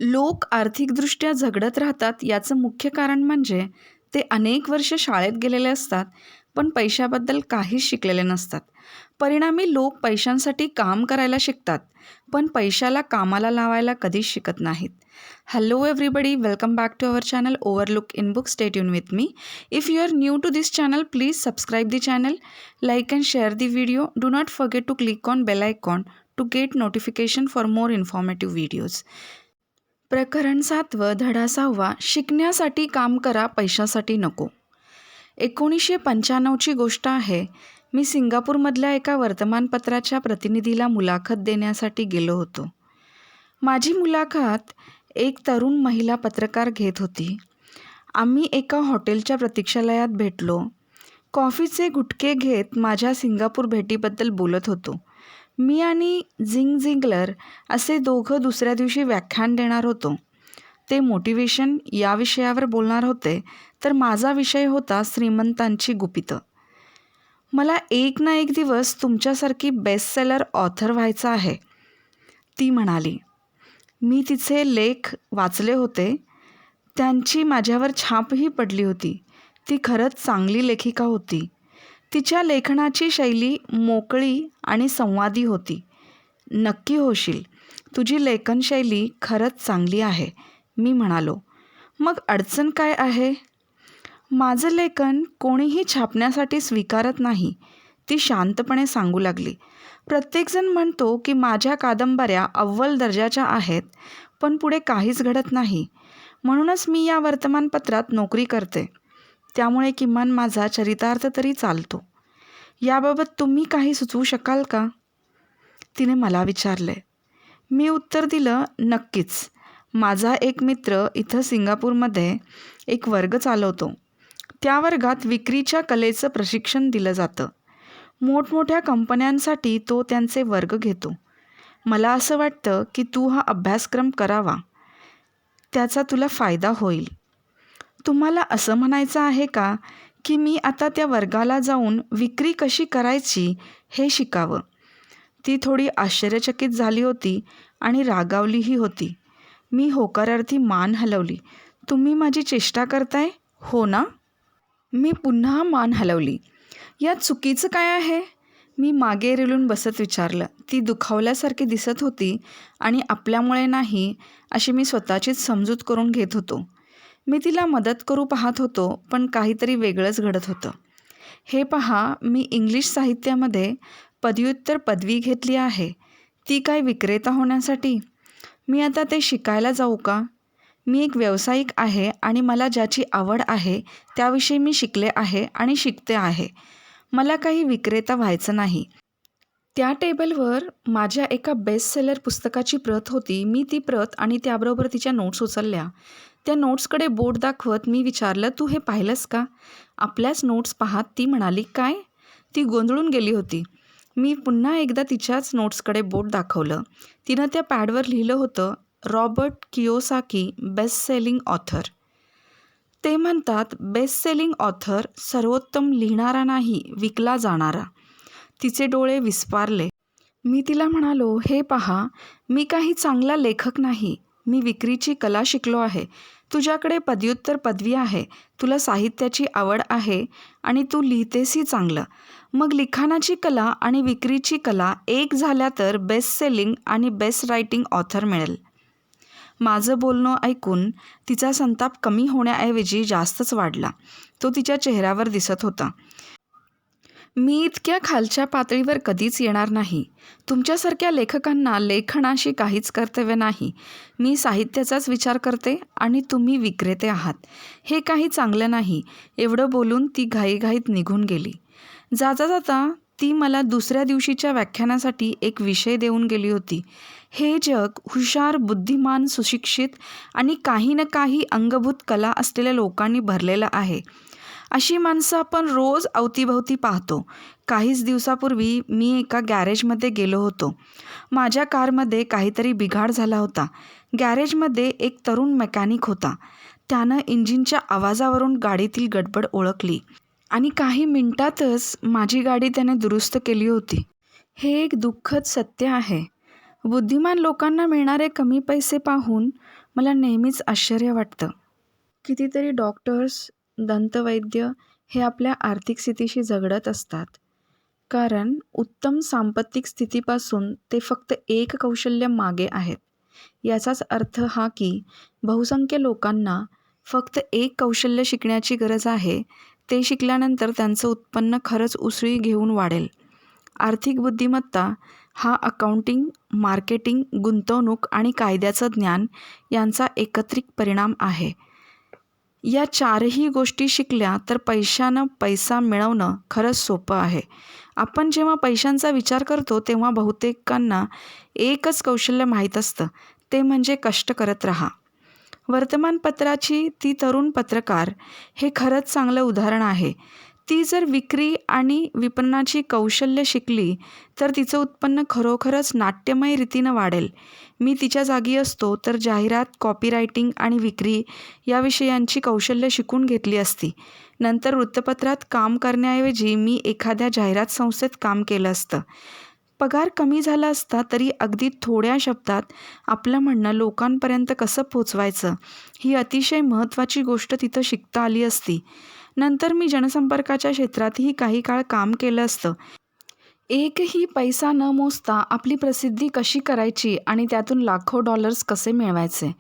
लोक आर्थिकदृष्ट्या झगडत राहतात याचं मुख्य कारण म्हणजे ते अनेक वर्ष शाळेत गेलेले असतात, पण पैशाबद्दल काहीच शिकलेले नसतात. परिणामी लोक पैशांसाठी काम करायला शिकतात, पण पैशाला कामाला लावायला कधीच शिकत नाहीत. Hello everybody, welcome back to our channel overlook in book. Stay tune with me. If you are new to this channel, please subscribe the channel, like and share the video. Do not forget to click on bell icon to get notification for more informative videos. प्रकरण 7, धडा 6. शिकण्यासाठी काम करा, पैशासाठी नको. 1995ची गोष्ट आहे. मी सिंगापूरमधल्या एका वर्तमानपत्राच्या प्रतिनिधीला मुलाखत देण्यासाठी गेलो होतो. माझी मुलाखत एक तरुण महिला पत्रकार घेत होती. आम्ही एका हॉटेलच्या प्रतीक्षालयात भेटलो. कॉफीचे गुटखे घेत माझ्या सिंगापूर भेटीबद्दल बोलत होतो. मी आणि झिंग झिंगलर असे दोघं दुसऱ्या दिवशी व्याख्यान देणार होतो. ते मोटिवेशन या विषयावर बोलणार होते, तर माझा विषय होता श्रीमंतांची गुपितं. मला एक ना एक दिवस तुमच्यासारखी बेस्ट सेलर ऑथर व्हायचं आहे, ती म्हणाली. मी तिचे लेख वाचले होते. त्यांची माझ्यावर छापही पडली होती. ती खरंच चांगली लेखिका होती. तिच्या लेखनाची शैली मोकळी आणि संवादी होती. नक्की होशील. तुझी लेखनशैली खरंच चांगली आहे, मी म्हणालो. मग अडचण काय आहे? माझं लेखन कोणीही छापण्यासाठी स्वीकारत नाही, ती शांतपणे सांगू लागली. प्रत्येकजण म्हणतो की माझ्या कादंबऱ्या अव्वल दर्जाच्या आहेत, पण पुढे काहीच घडत नाही. म्हणूनच मी या वर्तमानपत्रात नोकरी करते. त्यामुळे किमान माझा चरितार्थ तरी चालतो. याबाबत तुम्ही काही सुचवू शकाल का? तिने मला विचारले. मी उत्तर दिलं, नक्कीच. माझा एक मित्र इथं सिंगापूरमध्ये एक वर्ग चालवतो. त्या वर्गात विक्रीच्या कलेचं प्रशिक्षण दिलं जातं. मोठमोठ्या कंपन्यांसाठी तो त्यांचे वर्ग घेतो. मला असं वाटतं की तू हा अभ्यासक्रम करावा. त्याचा तुला फायदा होईल. तुम्हाला असं म्हणायचं आहे का की मी आता त्या वर्गाला जाऊन विक्री कशी करायची हे शिकावं? ती थोडी आश्चर्यचकित झाली होती आणि रागावलीही होती. मी होकारार्थी मान हलवली. तुम्ही माझी चेष्टा करताय, हो ना? मी पुन्हा मान हलवली. यात चुकीचं काय आहे? मी मागे रेलून बसत विचारलं. ती दुखावल्यासारखी दिसत होती आणि आपल्यामुळे नाही अशी मी स्वतःचीच समजूत करून घेत होतो. मी तिला मदत करू पाहत होतो, पण काहीतरी वेगळंच घडत होतं. हे पहा, मी इंग्लिश साहित्यामध्ये पदव्युत्तर पदवी घेतली आहे. ती काय विक्रेता होण्यासाठी? मी आता ते शिकायला जाऊ का? मी एक व्यावसायिक आहे आणि मला ज्याची आवड आहे त्याविषयी मी शिकले आहे आणि शिकते आहे. मला काही विक्रेता व्हायचं नाही. त्या टेबलवर माझ्या एका बेस्ट सेलर पुस्तकाची प्रत होती. मी ती प्रत आणि त्याबरोबर तिच्या नोट्स उचलल्या. त्या नोट्सकडे बोट दाखवत मी विचारलं, तू हे पाहिलंस का? आपल्याच नोट्स पाहत ती म्हणाली, काय? ती गोंधळून गेली होती. मी पुन्हा एकदा तिच्याच नोट्सकडे बोट दाखवलं. तिनं त्या पॅडवर लिहिलं होतं, Robert Kiyosaki, best selling author. ते म्हणतात, बेस्ट सेलिंग ऑथर सर्वोत्तम लिहिणारा नाही, विकला जाणारा. तिचे डोळे विस्फारले. मी तिला म्हणालो, हे पहा, मी काही चांगला लेखक नाही. मी विक्रीची कला शिकलो आहे. तुझ्याकडे पदव्युत्तर पदवी आहे. तुला साहित्याची आवड आहे आणि तू लिहितेसही चांगलं. मग लिखाणाची कला आणि विक्रीची कला एक झाल्या तर बेस्ट सेलिंग आणि बेस्ट रायटिंग ऑथर मिळेल. माझं बोलणं ऐकून तिचा संताप कमी होण्याऐवजी जास्तच वाढला. तो तिच्या चेहऱ्यावर दिसत होता. मी इतक्या खालच्या पातळीवर कधीच येणार नाही. तुमच्यासारख्या लेखकांना लेखनाशी काहीच कर्तव्य नाही. मी साहित्याचाच विचार करते आणि तुम्ही विक्रेते आहात. हे काही चांगलं नाही. एवढं बोलून ती घाईघाईत निघून गेली. जाता जाता ती मला दुसऱ्या दिवशीच्या व्याख्यानासाठी एक विषय देऊन गेली होती. हे जग हुशार, बुद्धिमान, सुशिक्षित आणि काही ना काही अंगभूत कला असलेल्या लोकांनी भरलेलं आहे. अशी माणसं आपण रोज अवतीभवती पाहतो. काहीच दिवसापूर्वी मी एका गॅरेजमध्ये गेलो होतो. माझ्या कारमध्ये काहीतरी बिघाड झाला होता. गॅरेजमध्ये एक तरुण मेकॅनिक होता. त्यानं इंजिनच्या आवाजावरून गाडीतील गडबड ओळखली आणि काही मिनिटातच माझी गाडी त्याने दुरुस्त केली होती. हे एक दुःखद सत्य आहे. बुद्धिमान लोकांना मिळणारे कमी पैसे पाहून मला नेहमीच आश्चर्य वाटतं. कितीतरी डॉक्टर्स, दंतवैद्य हे आपल्या आर्थिक स्थितीशी झगडत असतात. कारण उत्तम सांपत्तिक स्थितीपासून ते फक्त एक कौशल्य मागे आहेत. याचाच अर्थ हा की बहुसंख्य लोकांना फक्त एक कौशल्य शिकण्याची गरज आहे. ते शिकल्यानंतर त्यांचं उत्पन्न खरंच उसळी घेऊन वाढेल. आर्थिक बुद्धिमत्ता हा अकाउंटिंग, मार्केटिंग, गुंतवणूक आणि कायद्याचं ज्ञान यांचा एकत्रित परिणाम आहे. या चारही गोष्टी शिकल्या तर पैशानं पैसा मिळवणं खरंच सोपं आहे. आपण जेव्हा पैशांचा विचार करतो तेव्हा बहुतेकांना एकच कौशल्य माहीत असतं, ते म्हणजे कष्ट करत राहा. वर्तमानपत्राची ती तरुण पत्रकार हे खरंच चांगलं उदाहरण आहे. ती जर विक्री आणि विपणनाची कौशल्य शिकली तर तिचं उत्पन्न खरोखरच नाट्यमय रीतीनं वाढेल. मी तिच्या जागी असतो तर जाहिरात, कॉपीरायटिंग आणि विक्री या विषयांची कौशल्य शिकून घेतली असती. नंतर वृत्तपत्रात काम करण्याऐवजी मी एखाद्या जाहिरात संस्थेत काम केलं असतं. पगार कमी झाला असता तरी अगदी थोड्या शब्दात आपलं म्हणणं लोकांपर्यंत कसं पोचवायचं ही अतिशय महत्त्वाची गोष्ट तिथं शिकता आली असती. नंतर मी जनसंपर्काच्या क्षेत्रातही काही काळ काम केलं असतं. एकही पैसा न मोजता आपली प्रसिद्धी कशी करायची आणि त्यातून लाखो डॉलर्स कसे मिळवायचे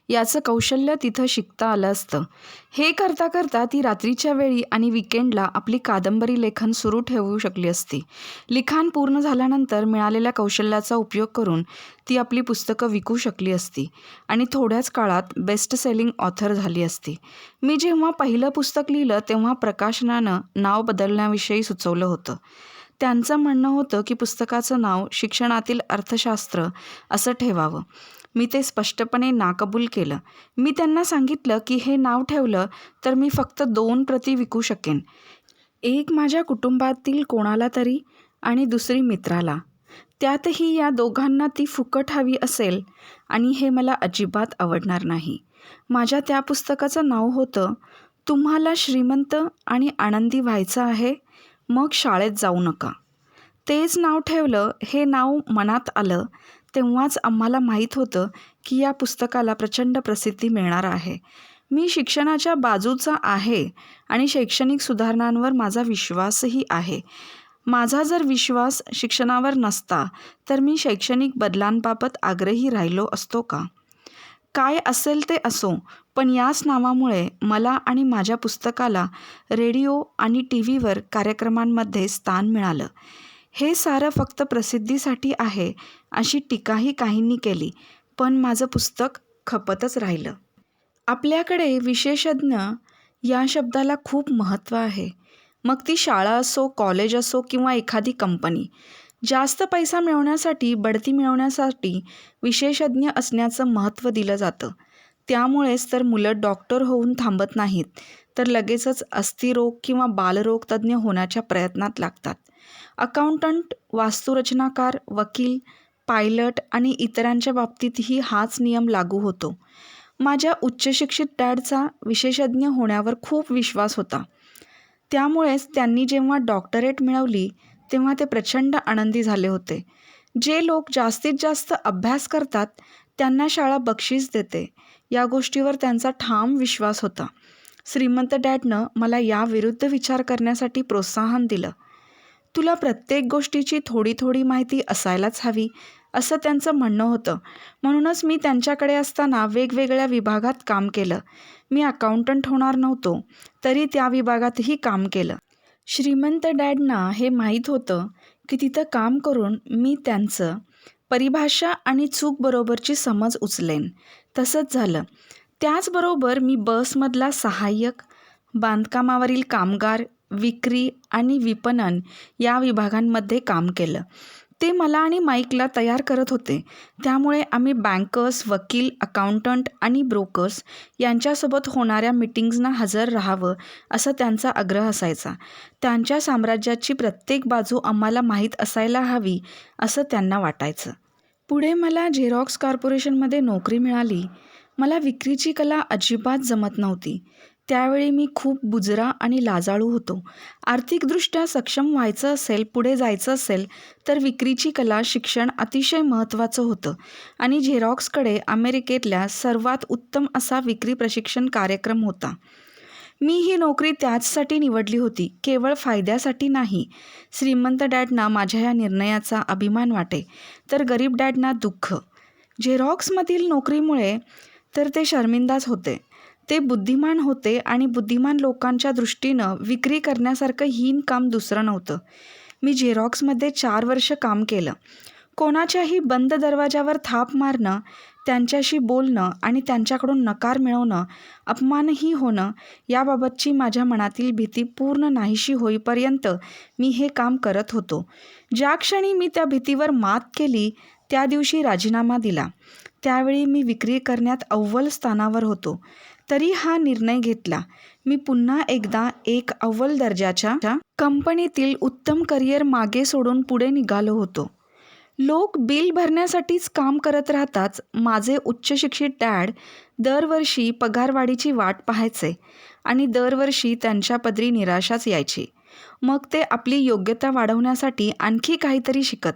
याचं कौशल्य तिथं शिकता आलं असतं. हे करता करता ती रात्रीच्या वेळी आणि विकेंडला आपली कादंबरी लेखन सुरू ठेवू शकली असती. लिखाण पूर्ण झाल्यानंतर मिळालेल्या कौशल्याचा उपयोग करून ती आपली पुस्तकं विकू शकली असती आणि थोड्याच काळात बेस्ट सेलिंग ऑथर झाली असती. मी जेव्हा पहिलं पुस्तक लिहिलं तेव्हा प्रकाशनानं नाव बदलण्याविषयी सुचवलं होतं. त्यांचं म्हणणं होतं की पुस्तकाचं नाव शिक्षणातील अर्थशास्त्र असं ठेवावं. मी ते स्पष्टपणे नाकबूल केलं. मी त्यांना सांगितलं की हे नाव ठेवलं तर मी फक्त 2 प्रती विकू शकेन. एक माझ्या कुटुंबातील कोणाला तरी आणि दुसरी मित्राला. त्यातही या दोघांना ती फुकट हवी असेल आणि हे मला अजिबात आवडणार नाही. माझ्या त्या पुस्तकाचं नाव होतं, तुम्हाला श्रीमंत आणि आनंदी व्हायचं आहे? मग शाळेत जाऊ नका. तेच नाव ठेवलं. हे नाव मनात आलं तेव्हाच आम्हाला माहीत होतं की या पुस्तकाला प्रचंड प्रसिद्धी मिळणार आहे. मी शिक्षणाच्या बाजूचा आहे आणि शैक्षणिक सुधारणांवर माझा विश्वासही आहे. माझा जर विश्वास शिक्षणावर नसता तर मी शैक्षणिक बदलांबाबत आग्रही राहिलो असतो का? काय असेल ते असो, पण याच नावामुळे मला आणि माझ्या पुस्तकाला रेडिओ आणि टीव्हीवर कार्यक्रमांमध्ये स्थान मिळालं. हे सारं फक्त प्रसिद्धीसाठी आहे अशी टीकाही काहींनी केली, पण माझं पुस्तक खपतच राहिलं. आपल्याकडे विशेषज्ञ या शब्दाला खूप महत्त्व आहे. मग ती शाळा असो, कॉलेज असो किंवा एखादी कंपनी. जास्त पैसा मिळवण्यासाठी, बढती मिळवण्यासाठी विशेषज्ञ असण्याचं महत्त्व दिलं जातं. त्यामुळेच तर मुलं डॉक्टर होऊन थांबत नाहीत, तर लगेचच अस्थिरोग किंवा बालरोग तज्ज्ञ होण्याच्या प्रयत्नात लागतात. अकाउंटंट, वास्तुरचनाकार, वकील, पायलट आणि इतरांच्या बाबतीतही हाच नियम लागू होतो. माझ्या उच्चशिक्षित डॅडचा विशेषज्ञ होण्यावर खूप विश्वास होता. त्यामुळेच त्यांनी जेव्हा डॉक्टरेट मिळवली तेव्हा ते प्रचंड आनंदी झाले होते. जे लोक जास्तीत जास्त अभ्यास करतात त्यांना शाळा बक्षीस देते, या गोष्टीवर त्यांचा ठाम विश्वास होता. श्रीमंत डॅडनं मला याविरुद्ध विचार करण्यासाठी प्रोत्साहन दिलं. तुला प्रत्येक गोष्टीची थोडी थोडी माहिती असायलाच हवी, असं त्यांचं म्हणणं होतं. म्हणूनच मी त्यांच्याकडे असताना वेगवेगळ्या विभागात काम केलं. मी अकाउंटंट होणार नव्हतो, तरी त्या विभागातही काम केलं. श्रीमंत डॅडना हे माहीत होतं की तिथं काम करून मी त्यांचं परिभाषा आणि चूक बरोबरची समज उचलेन. तसंच झालं. त्याचबरोबर मी बसमधला सहाय्यक, बांधकामावरील कामगार, विक्री आणि विपणन या विभागांमध्ये काम केलं. ते मला आणि माईकला तयार करत होते. त्यामुळे आम्ही बँकर्स, वकील, अकाउंटंट आणि ब्रोकर्स यांच्यासोबत होणाऱ्या मीटिंग्जना हजर राहावं असा त्यांचा आग्रह असायचा. त्यांच्या साम्राज्याची प्रत्येक बाजू आम्हाला माहीत असायला हवी असं त्यांना वाटायचं. पुढे मला झेरॉक्स कॉर्पोरेशनमध्ये नोकरी मिळाली. मला विक्रीची कला अजिबात जमत नव्हती. त्यावेळी मी खूप बुजरा आणि लाजाळू होतो. आर्थिकदृष्ट्या सक्षम व्हायचं असेल, पुढे जायचं असेल तर विक्रीची कला शिक्षण अतिशय महत्त्वाचं होतं आणि झेरॉक्सकडे अमेरिकेतल्या सर्वात उत्तम असा विक्री प्रशिक्षण कार्यक्रम होता. मी ही नोकरी त्याचसाठी निवडली होती, केवळ फायद्यासाठी नाही. श्रीमंत डॅडना माझ्या या निर्णयाचा अभिमान वाटे, तर गरीब डॅडना दुःख. झेरॉक्समधील नोकरीमुळे तर ते शर्मिंदाच होते. ते बुद्धिमान होते आणि बुद्धिमान लोकांच्या दृष्टीनं विक्री करण्यासारखं हीन काम दुसरं नव्हतं. मी झेरॉक्समध्ये 4 वर्ष काम केलं. कोणाच्याही बंद दरवाजावर थाप मारणं, त्यांच्याशी बोलणं आणि त्यांच्याकडून नकार मिळवणं, अपमानही होणं याबाबतची माझ्या मनातील भीती पूर्ण नाहीशी होईपर्यंत मी हे काम करत होतो. ज्या क्षणी मी त्या भीतीवर मात केली त्या दिवशी राजीनामा दिला. त्यावेळी मी विक्री करण्यात अव्वल स्थानावर होतो. तरी हा निर्णय घेतला. मी पुन्हा एकदा एक अव्वल दर्जाच्या कंपनीतील उत्तम करिअर मागे सोडून पुढे निघालो होतो. लोक बिल भरण्यासाठीच काम करत राहताच माझे उच्चशिक्षित डॅड दरवर्षी पगारवाढीची वाट पाहायचे आणि दरवर्षी त्यांच्या पदरी निराशाच यायची. मग ते आपली योग्यता वाढवण्यासाठी आणखी काहीतरी शिकत.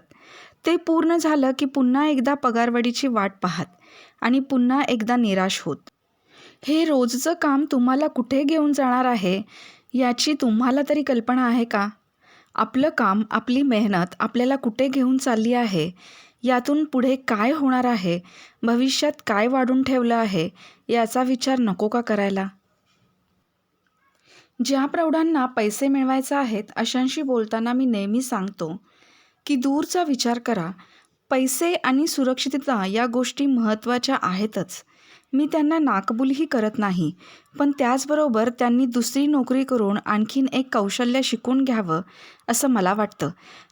ते पूर्ण झालं की पुन्हा एकदा पगारवाढीची वाट पाहत आणि पुन्हा एकदा निराश होत. हे रोजचं काम तुम्हाला कुठे घेऊन जाणार आहे याची तुम्हाला तरी कल्पना आहे का? आपलं काम, आपली मेहनत आपल्याला कुठे घेऊन चालली आहे, यातून पुढे काय होणार आहे, भविष्यात काय वाढून ठेवलं आहे याचा विचार नको का करायला? ज्या प्रौढांना पैसे मिळवायचे आहेत अशांशी बोलताना मी नेहमी सांगतो की दूरचा विचार करा. पैसे आणि सुरक्षितता या गोष्टी महत्त्वाच्या आहेतच. मी त्यांना नाकबुलही करत नाही, पण त्याचबरोबर त्यांनी दुसरी नोकरी करून आणखीन एक कौशल्य शिकून घ्यावं असं मला वाटतं.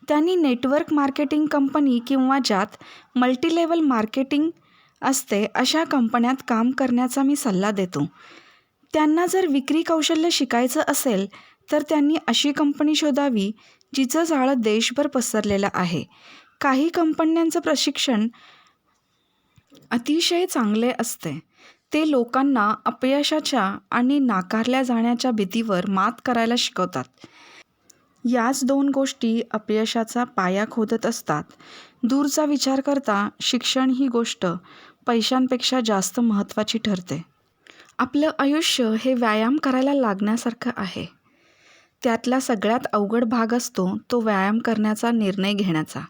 त्यांनी नेटवर्क मार्केटिंग कंपनी किंवा ज्यात मल्टीलेवल मार्केटिंग असते अशा कंपन्यात काम करण्याचा मी सल्ला देतो. त्यांना जर विक्री कौशल्य शिकायचं असेल तर त्यांनी अशी कंपनी शोधावी जिचं जाळं देशभर पसरलेलं आहे. काही कंपन्यांचं प्रशिक्षण अतिशय चांगले असते. ते लोकांना अपयशाच्या आणि नाकारल्या जाण्याच्या भीतीवर मात करायला शिकवतात. याच 2 गोष्टी अपयशाचा पाया खोदत असतात. दूरचा विचार करता शिक्षण ही गोष्ट पैशांपेक्षा जास्त महत्त्वाची ठरते. आपलं आयुष्य हे व्यायाम करायला लागण्यासारखं आहे. त्यातला सगळ्यात अवघड भाग असतो तो व्यायाम करण्याचा निर्णय घेण्याचा.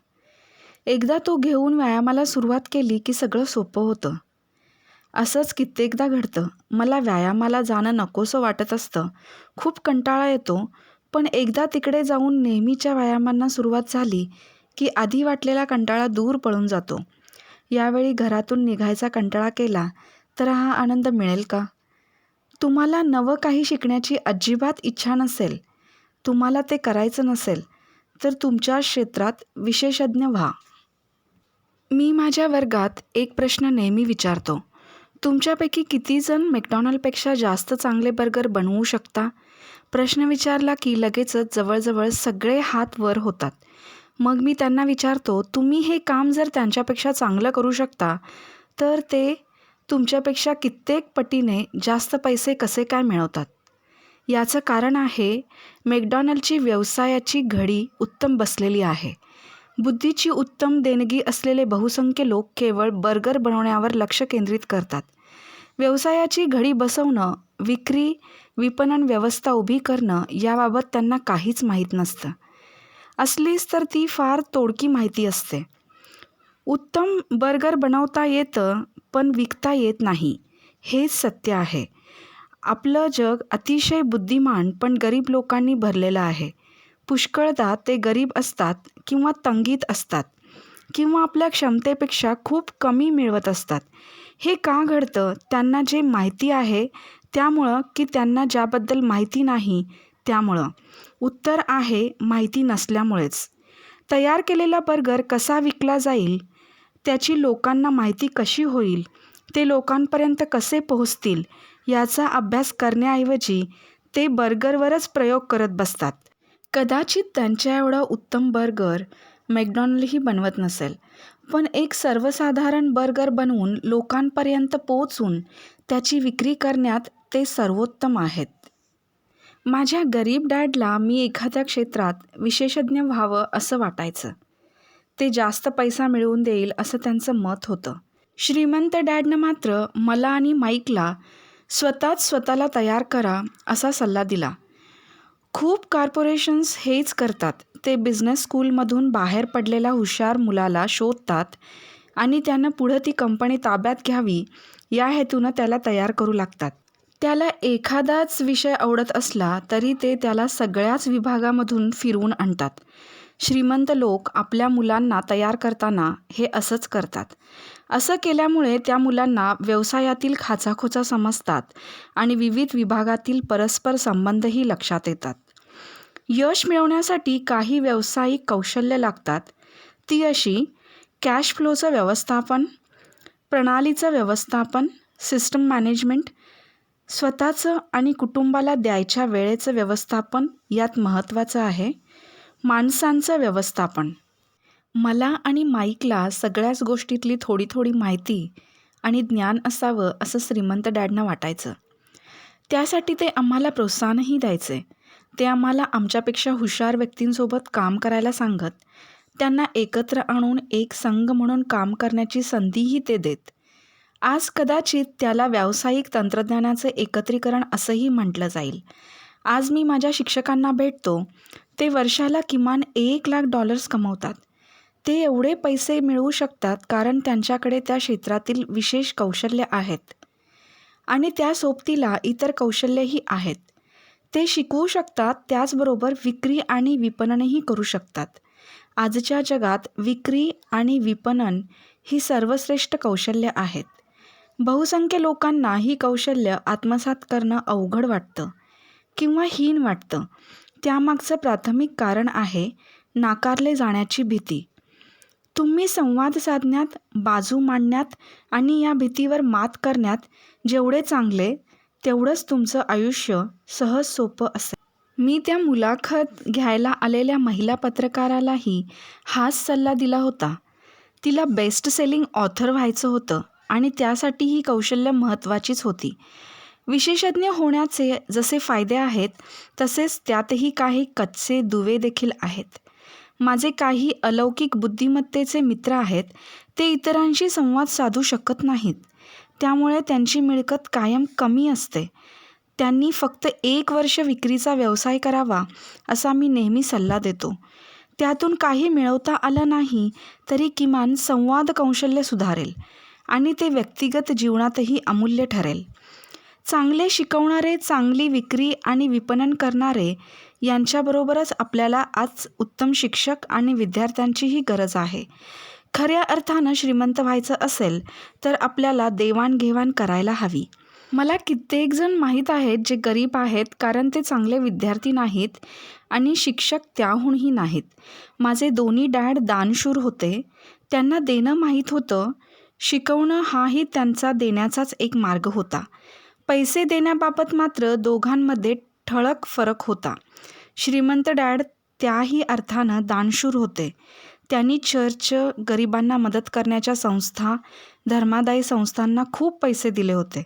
एकदा तो घेऊन व्यायामाला सुरुवात केली की सगळं सोपं होतं. असंच कित्येकदा घडतं. मला व्यायामाला जाणं नकोसं वाटत असतं, खूप कंटाळा येतो, पण एकदा तिकडे जाऊन नेहमीच्या व्यायामांना सुरुवात झाली की आधी वाटलेला कंटाळा दूर पळून जातो. यावेळी घरातून निघायचा कंटाळा केला तर हा आनंद मिळेल का? तुम्हाला नवं काही शिकण्याची अजिबात इच्छा नसेल, तुम्हाला ते करायचं नसेल तर तुमच्या क्षेत्रात विशेषज्ञ व्हा. मी माझ्या वर्गात एक प्रश्न नेहमी विचारतो. तुमच्यापैकी किती जण मॅकडॉनल्डपेक्षा जास्त चांगले बर्गर बनवू शकता? प्रश्न विचारला की लगेचच जवळजवळ सगळे हात वर होतात. मग मी त्यांना विचारतो, तुम्ही हे काम जर त्यांच्यापेक्षा चांगलं करू शकता तर ते तुमच्यापेक्षा कित्येक पटीने जास्त पैसे कसे काय मिळवतात? याचं कारण आहे मॅकडॉनल्डची व्यवसायाची घडी उत्तम बसलेली आहे. बुद्धीची उत्तम देणगी असलेले बहुसंख्य लोक केवळ बर्गर बनवण्यावर लक्ष केंद्रित करतात. व्यवसायाची घडी बसवणं, विक्री, विपणन व्यवस्था उभी करणं याबाबत त्यांना काहीच माहीत नसतं. असलीच तर ती फार तोडकी माहिती असते. उत्तम बर्गर बनवता येतं पण विकता येत नाही, हेच सत्य आहे. आपलं जग अतिशय बुद्धिमान पण गरीब लोकांनी भरलेलं आहे. पुष्कळदा ते गरीब असतात किंवा तंगीत असतात किंवा आपल्या क्षमतेपेक्षा खूप कमी मिळवत असतात. हे का घडतं? त्यांना जे माहिती आहे त्यामुळं की त्यांना ज्याबद्दल माहिती नाही त्यामुळं? उत्तर आहे माहिती नसल्यामुळेच. तयार केलेला बर्गर कसा विकला जाईल, त्याची लोकांना माहिती कशी होईल, ते लोकांपर्यंत कसे पोहोचतील याचा अभ्यास करण्याऐवजी ते बर्गरवरच प्रयोग करत बसतात. कदाचित त्यांच्या एवढा उत्तम बर्गर मॅकडॉनल्डही बनवत नसेल, पण एक सर्वसाधारण बर्गर बनवून लोकांपर्यंत पोहोचून त्याची विक्री करण्यात ते सर्वोत्तम आहेत. माझ्या गरीब डॅडला मी एखाद्या क्षेत्रात विशेषज्ञ व्हावं असं वाटायचं. ते जास्त पैसा मिळवून देईल असं त्यांचं मत होतं. श्रीमंत डॅडनं मात्र मला आणि माईकला स्वतःच स्वतःला तयार करा असा सल्ला दिला. खूप कॉर्पोरेशन्स हेच करतात. ते बिझनेस स्कूलमधून बाहेर पडलेल्या हुशार मुलाला शोधतात आणि त्यानं पुढं ती कंपनी ताब्यात घ्यावी या हेतूनं त्याला तयार करू लागतात. त्याला एखादाच विषय आवडत असला तरी ते त्याला सगळ्याच विभागामधून फिरवून आणतात. श्रीमंत लोक आपल्या मुलांना तयार करताना हे असंच करतात. असं केल्यामुळे त्या मुलांना व्यवसायातील खाचाखोचा समजतात आणि विविध विभागातील परस्पर संबंधही लक्षात येतात. यश मिळवण्यासाठी काही व्यावसायिक कौशल्य लागतात. ती अशी कॅश फ्लोचं व्यवस्थापन, प्रणालीचं व्यवस्थापन, सिस्टम मॅनेजमेंट, स्वतःचं आणि कुटुंबाला द्यायच्या वेळेचं व्यवस्थापन यात महत्त्वाचं आहे, माणसांचं व्यवस्थापन. मला आणि माईकला सगळ्याच गोष्टीतली थोडी थोडी माहिती आणि ज्ञान असावं असं श्रीमंत डॅडना वाटायचं. त्यासाठी ते आम्हाला प्रोत्साहनही द्यायचे. ते आम्हाला आमच्यापेक्षा हुशार व्यक्तींसोबत काम करायला सांगत, त्यांना एकत्र आणून एक संघ म्हणून काम करण्याची संधीही ते देत. आज कदाचित त्याला व्यावसायिक तंत्रज्ञानाचे एकत्रीकरण असंही म्हटलं जाईल. आज मी माझ्या शिक्षकांना भेटतो. ते वर्षाला किमान $1,00,000 कमवतात. ते एवढे पैसे मिळवू शकतात कारण त्यांच्याकडे त्या क्षेत्रातील विशेष कौशल्य आहेत आणि त्या सोबतीला इतर कौशल्यही आहेत. ते शिकवू शकतात, त्याचबरोबर विक्री आणि विपणनही करू शकतात. आजच्या जगात विक्री आणि विपणन ही सर्वश्रेष्ठ कौशल्य आहेत. बहुसंख्य लोकांना ही कौशल्य आत्मसात करणं अवघड वाटतं किंवा हीन वाटतं. त्यामागचं प्राथमिक कारण आहे नाकारले जाण्याची भीती. तुम्ही संवाद साधण्यात, बाजू मांडण्यात आणि या भीतीवर मात करण्यात जेवढे चांगले तेवढंच तुमचं आयुष्य सहज सोपं असेल. मी त्या मुलाखत घ्यायला आलेल्या महिला पत्रकारालाही हाच सल्ला दिला होता. तिला बेस्ट सेलिंग ऑथर व्हायचं होतं आणि त्यासाठी ही कौशल्य महत्त्वाचीच होती. विशेषज्ञ होण्याचे जसे फायदे आहेत तसेच त्यातही काही कच्चे दुवे देखील आहेत. माझे काही अलौकिक बुद्धिमत्तेचे मित्र आहेत. ते इतरांशी संवाद साधू शकत नाहीत. त्यामुळे त्यांची मिळकत कायम कमी असते. त्यांनी फक्त 1 वर्ष विक्रीचा व्यवसाय करावा असा मी नेहमी सल्ला देतो. त्यातून काही मिळवता आलं नाही तरी किमान संवाद कौशल्य सुधारेल आणि ते व्यक्तिगत जीवनातही अमूल्य ठरेल. चांगले शिकवणारे, चांगली विक्री आणि विपणन करणारे यांच्याबरोबरच आपल्याला आज उत्तम शिक्षक आणि विद्यार्थ्यांचीही गरज आहे. खऱ्या अर्थानं श्रीमंत व्हायचं असेल तर आपल्याला देवाणघेवाण करायला हवी. मला कित्येक जण माहीत आहेत जे गरीब आहेत कारण ते चांगले विद्यार्थी नाहीत आणि शिक्षक त्याहूनही नाहीत. माझे दोन्ही डॅड दानशूर होते. त्यांना देणं माहीत होतं. शिकवणं हाही त्यांचा देण्याचाच एक मार्ग होता. पैसे देण्याबाबत मात्र दोघांमध्ये ठळक फरक होता. श्रीमंत डॅड त्याही अर्थानं दानशूर होते. त्यांनी चर्च, गरिबांना मदत करण्याच्या संस्था, धर्मादायी संस्थांना खूप पैसे दिले होते.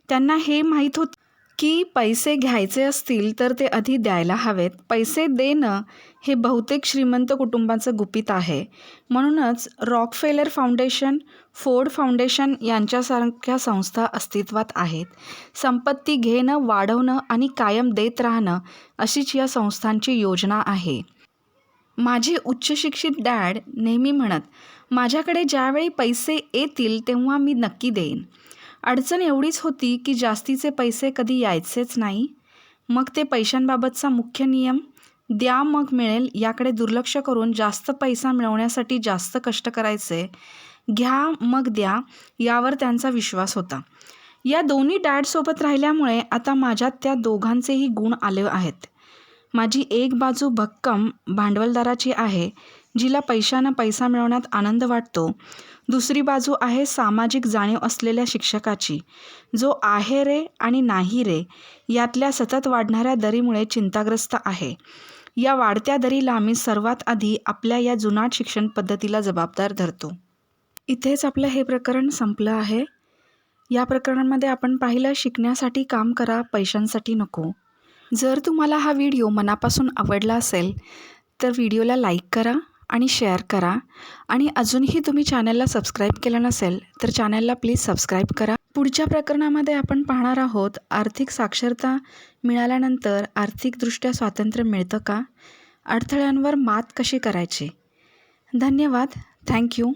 त्यांना हे माहीत होतं की पैसे घ्यायचे असतील तर ते आधी द्यायला हवेत. पैसे देणं हे बहुतेक श्रीमंत कुटुंबाचं गुपित आहे. म्हणूनच रॉकफेलर फाउंडेशन, फोर्ड फाउंडेशन यांच्यासारख्या संस्था अस्तित्वात आहेत. संपत्ती घेणं, वाढवणं आणि कायम देत राहणं अशीच या संस्थांची योजना आहे. माझे उच्चशिक्षित डॅड नेहमी म्हणत, माझ्याकडे ज्यावेळी पैसे येतील तेव्हा मी नक्की देईन. अडचण एवढीच होती की जास्तीचे पैसे कधी यायचेच नाही. मग ते पैशांबाबतचा मुख्य नियम द्या मग मिळेल याकडे दुर्लक्ष करून जास्त पैसा मिळवण्यासाठी जास्त कष्ट करायचे, घ्या मग द्या यावर त्यांचा विश्वास होता. या दोन्ही डॅडसोबत राहिल्यामुळे आता माझ्यात त्या दोघांचेही गुण आले आहेत. माझी एक बाजू भक्कम भांडवलदाराची आहे, जिला पैशानं पैसा मिळवण्यात आनंद वाटतो. दुसरी बाजू आहे सामाजिक जाणीव असलेल्या शिक्षकाची, जो आहे रे आणि नाही रे यातल्या सतत वाढणाऱ्या दरीमुळे चिंताग्रस्त आहे. या वाढत्या दरीला मी सर्वात आधी आपल्या या जुनाट शिक्षण पद्धतीला जबाबदार धरतो. इथेच आपलं हे प्रकरण संपलं आहे. या प्रकरणामध्ये आपण पाहिलं, शिकण्यासाठी काम करा, पैशांसाठी नको. जर तुम्हाला हा व्हिडिओ मनापासून आवडला असेल तर व्हिडिओला लाईक करा आणि शेअर करा. आणि अजूनही तुम्ही चॅनलला सबस्क्राईब केलं नसेल तर चॅनलला प्लीज सबस्क्राईब करा. पुढच्या प्रकरणामध्ये आपण पाहणार आहोत, आर्थिक साक्षरता मिळाल्यानंतर आर्थिकदृष्ट्या स्वातंत्र्य मिळतं का? अडथळ्यांवर मात कशी करायची? धन्यवाद. थँक्यू.